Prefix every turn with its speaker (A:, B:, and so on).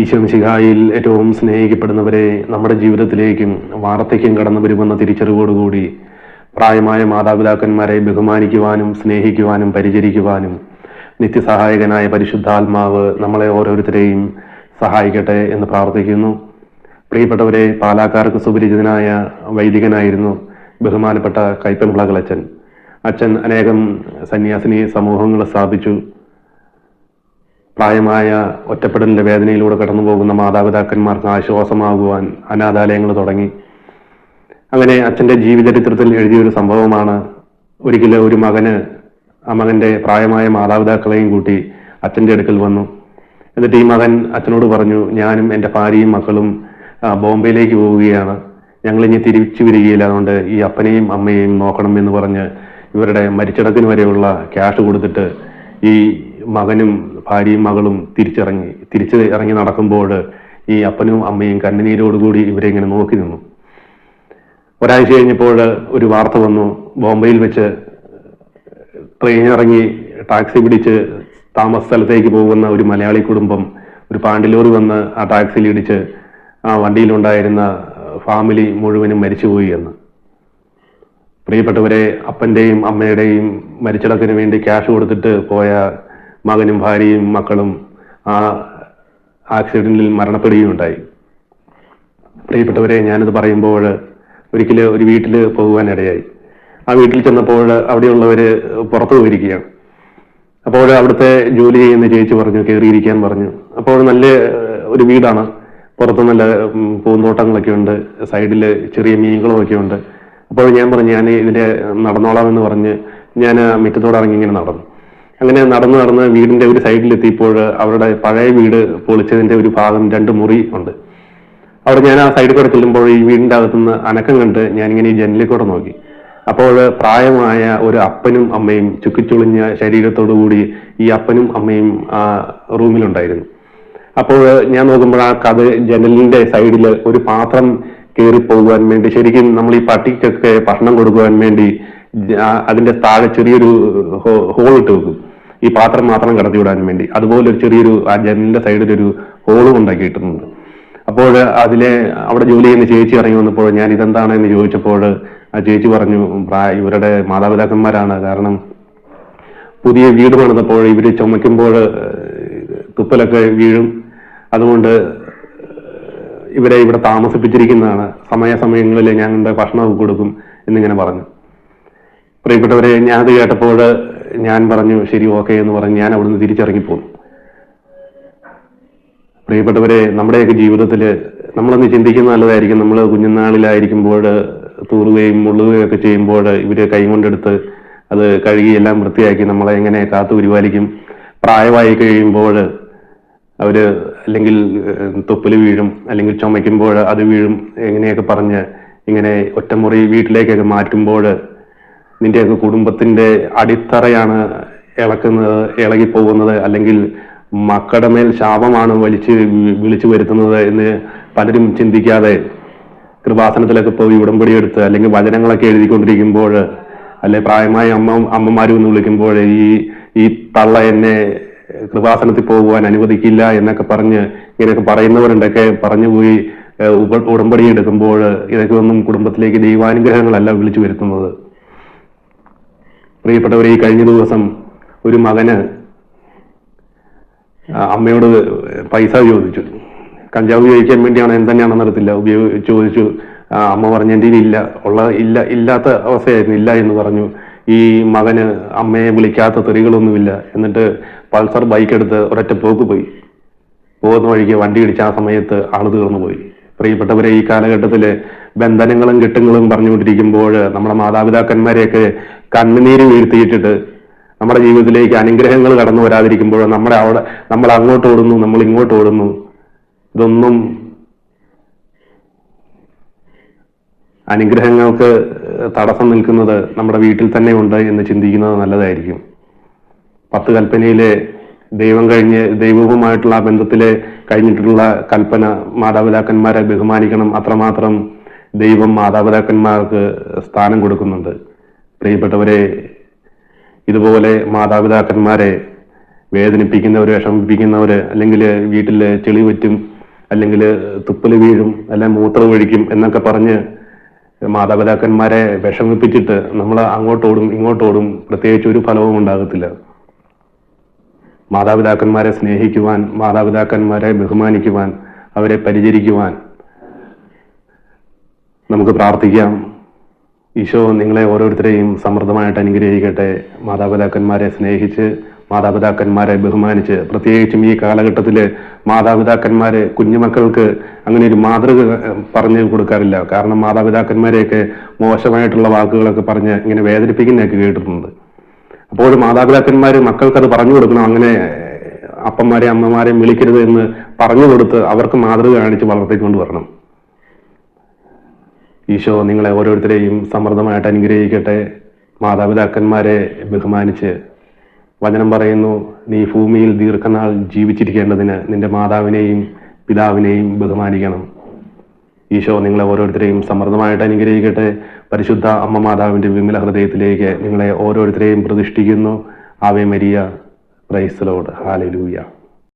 A: ഈശോമിശിഹായിൽ ഏറ്റവും സ്നേഹിക്കപ്പെടുന്നവരെ, നമ്മുടെ ജീവിതത്തിലേക്കും വാർദ്ധക്യം കടന്നു വരുമെന്ന തിരിച്ചറിവോടുകൂടി പ്രായമായ മാതാപിതാക്കന്മാരെ ബഹുമാനിക്കുവാനും സ്നേഹിക്കുവാനും പരിചരിക്കുവാനും നിത്യസഹായകനായ പരിശുദ്ധാത്മാവ് നമ്മളെ ഓരോരുത്തരെയും സഹായിക്കട്ടെ എന്ന് പ്രാർത്ഥിക്കുന്നു. പ്രിയപ്പെട്ടവരെ, പാലാക്കാർക്ക് സുപരിചിതനായ വൈദികനായിരുന്നു ബഹുമാനപ്പെട്ട കൈപ്പൻപിളകൾ അച്ഛൻ. അച്ഛൻ അനേകം സന്യാസിനി സമൂഹങ്ങൾ സ്ഥാപിച്ചു. പ്രായമായ ഒറ്റപ്പെടലിന്റെ വേദനയിലൂടെ കടന്നു പോകുന്ന മാതാപിതാക്കന്മാർക്ക് ആശ്വാസമാകുവാൻ അനാഥാലയങ്ങൾ തുടങ്ങി. അങ്ങനെ അച്ഛൻ്റെ ജീവചരിത്രത്തിൽ എഴുതിയൊരു സംഭവമാണ്. ഒരിക്കലും ഒരു മകന് ആ മകന്റെ പ്രായമായ മാതാപിതാക്കളെയും കൂട്ടി അച്ഛൻ്റെ അടുക്കൽ വന്നു. എന്നിട്ട് ഈ മകൻ അച്ഛനോട് പറഞ്ഞു, ഞാനും എൻ്റെ ഭാര്യയും മക്കളും ബോംബെയിലേക്ക് പോവുകയാണ്, ഞങ്ങളിനി തിരിച്ചു വരികയില്ല, അതുകൊണ്ട് ഈ അപ്പനെയും അമ്മയെയും നോക്കണം എന്ന് പറഞ്ഞ് ഇവരുടെ മരിച്ചടക്കിന് വരെയുള്ള ക്യാഷ് കൊടുത്തിട്ട് ഈ മകനും ഭാര്യയും മകളും തിരിച്ചിറങ്ങി നടക്കുമ്പോൾ ഈ അപ്പനും അമ്മയും കണ്ണുനീരോടുകൂടി ഇവരെ ഇങ്ങനെ നോക്കി നിന്നു. ഒരാഴ്ച കഴിഞ്ഞപ്പോൾ ഒരു വാർത്ത വന്നു. ബോംബെയിൽ വെച്ച് ട്രെയിനിറങ്ങി ടാക്സി പിടിച്ച് താമസ സ്ഥലത്തേക്ക് പോകുന്ന ഒരു മലയാളി കുടുംബം ഒരു പാണ്ടിലോറി വന്ന് ആ ടാക്സിയിൽ ഇടിച്ച് ആ വണ്ടിയിലുണ്ടായിരുന്ന ഫാമിലി മുഴുവനും മരിച്ചുപോയി എന്ന്. പ്രിയപ്പെട്ടവരെ, അപ്പൻ്റെയും അമ്മയുടെയും മരിച്ചടക്കിന് വേണ്ടി ക്യാഷ് കൊടുത്തിട്ട് പോയ മകനും ഭാര്യയും മക്കളും ആ ആക്സിഡന്റിൽ മരണപ്പെടുകയുണ്ടായി. പ്രിയപ്പെട്ടവരെ, ഞാനിത് പറയുമ്പോൾ ഒരിക്കൽ ഒരു വീട്ടിൽ പോകുവാനിടയായി. ആ വീട്ടിൽ ചെന്നപ്പോൾ അവിടെയുള്ളവർ പുറത്തു പോയിരിക്കുകയാണ്. അപ്പോൾ അവിടുത്തെ ജോലി ചെയ്യുന്ന ചേച്ചി പറഞ്ഞു കയറിയിരിക്കാൻ പറഞ്ഞു. അപ്പോൾ നല്ല ഒരു വീടാണ്, പുറത്ത് നല്ല പൂന്തോട്ടങ്ങളൊക്കെ ഉണ്ട്, സൈഡിൽ ചെറിയ മീനുകളൊക്കെ ഉണ്ട്. അപ്പോൾ ഞാൻ പറഞ്ഞു ഞാൻ ഇതിൻ്റെ നടന്നോളാമെന്ന് പറഞ്ഞ് ഞാൻ മുറ്റത്തോടെ ഇറങ്ങി ഇങ്ങനെ നടന്നു. അങ്ങനെ നടന്ന് വീടിന്റെ ഒരു സൈഡിലെത്തിയപ്പോൾ അവരുടെ പഴയ വീട് പൊളിച്ചതിന്റെ ഒരു ഭാഗം 2 മുറി ഉണ്ട്. അവിടെ ഞാൻ ആ സൈഡിൽ കൂടെ ചെല്ലുമ്പോൾ ഈ വീടിന്റെ അകത്തുനിന്ന് അനക്കം കണ്ട് ഞാനിങ്ങനെ ഈ ജനലിൽ കൂടെ നോക്കി. അപ്പോൾ പ്രായമായ ഒരു അപ്പനും അമ്മയും ചുക്കിച്ചുളിഞ്ഞ ശരീരത്തോടുകൂടി ഈ അപ്പനും അമ്മയും ആ റൂമിലുണ്ടായിരുന്നു. അപ്പോൾ ഞാൻ നോക്കുമ്പോൾ ആ ജനലിന്റെ സൈഡിൽ ഒരു പാത്രം കയറി പോകുവാൻ വേണ്ടി, ശരിക്കും നമ്മൾ ഈ പട്ടിക്കൊക്കെ ഭക്ഷണം കൊടുക്കുവാൻ വേണ്ടി അതിന്റെ താഴെ ചെറിയൊരു ഹോൾ ഇട്ട് വെക്കും, ഈ പാത്രം മാത്രം കടത്തി വിടാൻ വേണ്ടി. അതുപോലെ ഒരു ചെറിയൊരു ആ ജനലിന്റെ സൈഡിലൊരു ഹോളും ഉണ്ടാക്കിയിട്ടുണ്ട്. അപ്പോൾ അവിടെ ജോലി ചെയ്യുന്ന ചേച്ചി ഇറങ്ങി വന്നപ്പോൾ ഞാൻ ഇതെന്താണ് എന്ന് ചോദിച്ചപ്പോൾ ആ ചേച്ചി പറഞ്ഞു, ഇവരുടെ മാതാപിതാക്കന്മാരാണ്, കാരണം പുതിയ വീട് പണിതപ്പോൾ ഇവര് ചുമയ്ക്കുമ്പോൾ തുപ്പലൊക്കെ വീഴും, അതുകൊണ്ട് ഇവരെ ഇവിടെ താമസിപ്പിച്ചിരിക്കുന്നതാണ്, സമയങ്ങളിൽ ഞങ്ങളുടെ ഭക്ഷണമൊക്കെ കൊടുക്കും എന്നിങ്ങനെ പറഞ്ഞു. പ്രിയപ്പെട്ടവരെ, ഞാനത് കേട്ടപ്പോൾ ഞാൻ പറഞ്ഞു ശരി, ഓക്കെ എന്ന് പറഞ്ഞ് ഞാൻ അവിടുന്ന് തിരിച്ചിറങ്ങിപ്പോന്നു. പ്രിയപ്പെട്ടവരെ, നമ്മുടെയൊക്കെ ജീവിതത്തിൽ നമ്മളൊന്ന് ചിന്തിക്കുന്ന നല്ലതായിരിക്കും. നമ്മൾ കുഞ്ഞുനാളിലായിരിക്കുമ്പോൾ തൂറുകയും മുള്ളുകയും ഒക്കെ ചെയ്യുമ്പോൾ ഇവര് കൈകൊണ്ടെടുത്ത് അത് കഴുകി എല്ലാം വൃത്തിയാക്കി നമ്മളെ എങ്ങനെ കാത്തു പരിപാലിക്കും. പ്രായമായി കഴിയുമ്പോൾ അവര് അല്ലെങ്കിൽ തൊപ്പില് വീഴും, അല്ലെങ്കിൽ ചുമയ്ക്കുമ്പോൾ അത് വീഴും, എങ്ങനെയൊക്കെ പറഞ്ഞ് ഇങ്ങനെ ഒറ്റമുറി വീട്ടിലേക്കൊക്കെ മാറ്റുമ്പോൾ നിന്റെയൊക്കെ കുടുംബത്തിന്റെ അടിത്തറയാണ് ഇളകിപ്പോകുന്നത്, അല്ലെങ്കിൽ മക്കളുടെ മേൽ ശാപമാണ് വിളിച്ചു വരുത്തുന്നത് എന്ന് പലരും ചിന്തിക്കാതെ കൃപാസനത്തിലൊക്കെ പോയി ഉടമ്പടി എടുത്ത് അല്ലെങ്കിൽ വചനങ്ങളൊക്കെ എഴുതിക്കൊണ്ടിരിക്കുമ്പോൾ, അല്ലെ പ്രായമായ അമ്മമാരും എന്ന് വിളിക്കുമ്പോൾ ഈ തള്ള എന്നെ കൃപാസനത്തിൽ പോകുവാൻ അനുവദിക്കില്ല എന്നൊക്കെ പറഞ്ഞ് ഇങ്ങനെയൊക്കെ പറയുന്നവരുണ്ടൊക്കെ പറഞ്ഞു പോയി ഉടമ്പടി എടുക്കുമ്പോൾ ഇതൊക്കെ ഒന്നും കുടുംബത്തിലേക്ക് ദൈവാനുഗ്രഹങ്ങളല്ല വിളിച്ചു വരുത്തുന്നത്. പ്രിയപ്പെട്ടവരെ, ഈ കഴിഞ്ഞ ദിവസം ഒരു മകന് അമ്മയോട് പൈസ ചോദിച്ചു. കഞ്ചാവ് ചോദിക്കാൻ വേണ്ടിയാണ്, എന്തെന്നാണെന്ന് അറിയത്തില്ല, ചോദിച്ചു. അമ്മ പറഞ്ഞു എൻ്റെ ഇല്ലാത്ത അവസ്ഥയായിരുന്നു, ഇല്ല എന്ന് പറഞ്ഞു. ഈ മകന് അമ്മയെ വിളിക്കാത്ത തെറികളൊന്നുമില്ല. എന്നിട്ട് പൾസർ ബൈക്ക് എടുത്ത് ഒരൊറ്റ പോക്ക് പോയി. പോകുന്ന വഴിക്ക് വണ്ടി ഇടിച്ച ആ സമയത്ത് ആള് തീർന്നു പോയി. പ്രിയപ്പെട്ടവരെ, ഈ കാലഘട്ടത്തില് ബന്ധനങ്ങളും കെട്ടുകളും പറഞ്ഞുകൊണ്ടിരിക്കുമ്പോൾ നമ്മുടെ മാതാപിതാക്കന്മാരെയൊക്കെ കണ്ണുനീര് വീഴ്ത്തിയിട്ടിട്ട് നമ്മുടെ ജീവിതത്തിലേക്ക് അനുഗ്രഹങ്ങൾ കടന്നു വരാതിരിക്കുമ്പോൾ നമ്മൾ അങ്ങോട്ട് ഓടുന്നു, നമ്മൾ ഇങ്ങോട്ട് ഓടുന്നു. ഇതൊന്നും അനുഗ്രഹങ്ങൾക്ക് തടസ്സം നിൽക്കുന്നത് നമ്മുടെ വീട്ടിൽ തന്നെ ഉണ്ട് എന്ന് ചിന്തിക്കുന്നത് നല്ലതായിരിക്കും. 10 കൽപ്പനയിലെ ദൈവം കഴിഞ്ഞ് ദൈവവുമായിട്ടുള്ള ആ ബന്ധത്തിലെ കഴിഞ്ഞിട്ടുള്ള കൽപ്പന മാതാപിതാക്കന്മാരെ ബഹുമാനിക്കണം. അത്രമാത്രം ദൈവം മാതാപിതാക്കന്മാർക്ക് സ്ഥാനം കൊടുക്കുന്നുണ്ട്. പ്രിയപ്പെട്ടവരെ, ഇതുപോലെ മാതാപിതാക്കന്മാരെ വേദനിപ്പിക്കുന്നവർ, വിഷമിപ്പിക്കുന്നവർ, അല്ലെങ്കിൽ വീട്ടിൽ ചെളി പറ്റും, അല്ലെങ്കിൽ തുപ്പൽ വീഴും, അല്ലെങ്കിൽ മൂത്രം ഒഴിക്കും എന്നൊക്കെ പറഞ്ഞ് മാതാപിതാക്കന്മാരെ വിഷമിപ്പിച്ചിട്ട് നമ്മൾ അങ്ങോട്ടോടും ഇങ്ങോട്ടോടും പ്രത്യേകിച്ച് ഒരു ഫലവും ഉണ്ടാകത്തില്ല. മാതാപിതാക്കന്മാരെ സ്നേഹിക്കുവാൻ, മാതാപിതാക്കന്മാരെ ബഹുമാനിക്കുവാൻ, അവരെ പരിചരിക്കുവാൻ നമുക്ക് പ്രാർത്ഥിക്കാം. ഈശോ നിങ്ങളെ ഓരോരുത്തരെയും സമൃദ്ധമായിട്ട് അനുഗ്രഹിക്കട്ടെ. മാതാപിതാക്കന്മാരെ സ്നേഹിച്ച്, മാതാപിതാക്കന്മാരെ ബഹുമാനിച്ച്, പ്രത്യേകിച്ചും ഈ കാലഘട്ടത്തിൽ മാതാപിതാക്കന്മാര് കുഞ്ഞുമക്കൾക്ക് അങ്ങനെ ഒരു മാതൃക പറഞ്ഞു കൊടുക്കാറില്ല. കാരണം മാതാപിതാക്കന്മാരെയൊക്കെ മോശമായിട്ടുള്ള വാക്കുകളൊക്കെ പറഞ്ഞ് ഇങ്ങനെ വേദനിപ്പിക്കുന്നതൊക്കെ കേട്ടിട്ടുണ്ട്. അപ്പോൾ മാതാപിതാക്കന്മാര് മക്കൾക്കത് പറഞ്ഞു കൊടുക്കണം. അങ്ങനെ അപ്പന്മാരെയും അമ്മമാരെയും വിളിക്കരുത് എന്ന് പറഞ്ഞു കൊടുത്ത് അവർക്ക് മാതൃക കാണിച്ച് വളർത്തിക്കൊണ്ട് വരണം. ഈശോ നിങ്ങളെ ഓരോരുത്തരെയും സമൃദ്ധമായിട്ട് അനുഗ്രഹിക്കട്ടെ. മാതാപിതാക്കന്മാരെ ബഹുമാനിച്ച്, വചനം പറയുന്നു, നീ ഭൂമിയിൽ ദീർഘനാൾ ജീവിച്ചിരിക്കേണ്ടതിന് നിന്റെ മാതാവിനെയും പിതാവിനെയും ബഹുമാനിക്കണം. ഈശോ നിങ്ങളെ ഓരോരുത്തരെയും സമൃദ്ധമായിട്ട് അനുഗ്രഹിക്കട്ടെ. പരിശുദ്ധ അമ്മ മാതാവിന്റെ വിമല ഹൃദയത്തിലേക്ക് നിങ്ങളെ ഓരോരുത്തരെയും പ്രതിഷ്ഠിക്കുന്നു. ആവേ മരിയ. Praise the Lord. ഹല്ലേലൂയ.